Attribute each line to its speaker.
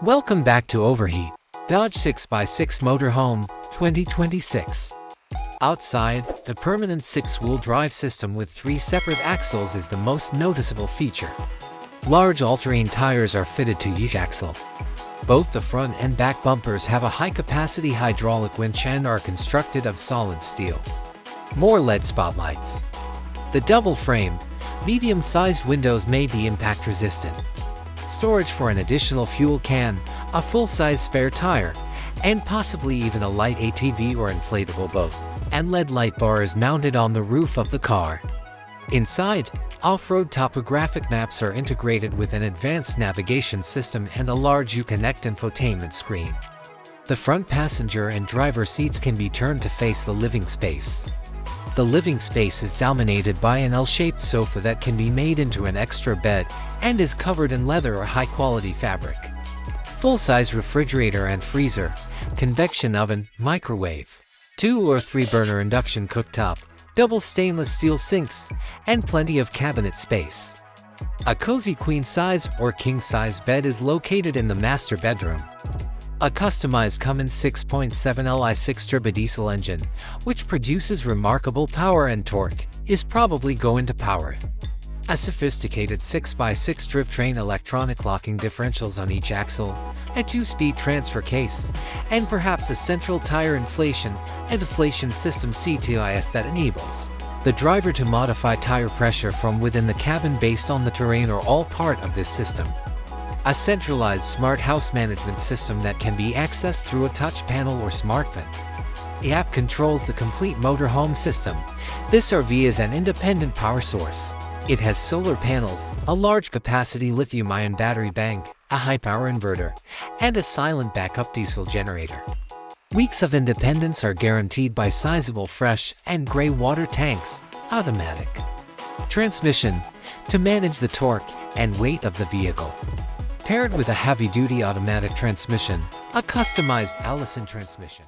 Speaker 1: Welcome back to Overheat, Dodge 6x6 Motorhome 2026. Outside, the permanent 6-wheel drive system with 3 separate axles is the most noticeable feature. Large all-terrain tires are fitted to each axle. Both the front and back bumpers have a high-capacity hydraulic winch and are constructed of solid steel. More LED spotlights. The double-frame, medium-sized windows may be impact-resistant. Storage for an additional fuel can, a full-size spare tire, and possibly even a light ATV or inflatable boat, and LED light bars mounted on the roof of the car. Inside, off-road topographic maps are integrated with an advanced navigation system and a large Uconnect infotainment screen. The front passenger and driver seats can be turned to face the living space. The living space is dominated by an L-shaped sofa that can be made into an extra bed and is covered in leather or high-quality fabric. Full-size refrigerator and freezer, convection oven, microwave, 2 or 3 burner induction cooktop, double stainless steel sinks, and plenty of cabinet space. A cozy queen-size or king-size bed is located in the master bedroom. A customized Cummins 6.7 Li6 turbodiesel engine, which produces remarkable power and torque, is probably going to power it. A sophisticated 6x6 drivetrain, electronic locking differentials on each axle, a 2-speed transfer case, and perhaps a central tire inflation and deflation system CTIS that enables the driver to modify tire pressure from within the cabin based on the terrain or all part of this system. A centralized smart house management system that can be accessed through a touch panel or smartphone. The app controls the complete motorhome system. This RV is an independent power source. It has solar panels, a large capacity lithium-ion battery bank, a high-power inverter, and a silent backup diesel generator. Weeks of independence are guaranteed by sizable fresh and gray water tanks. Automatic transmission to manage the torque and weight of the vehicle. Paired with a heavy-duty automatic transmission, a customized Allison transmission.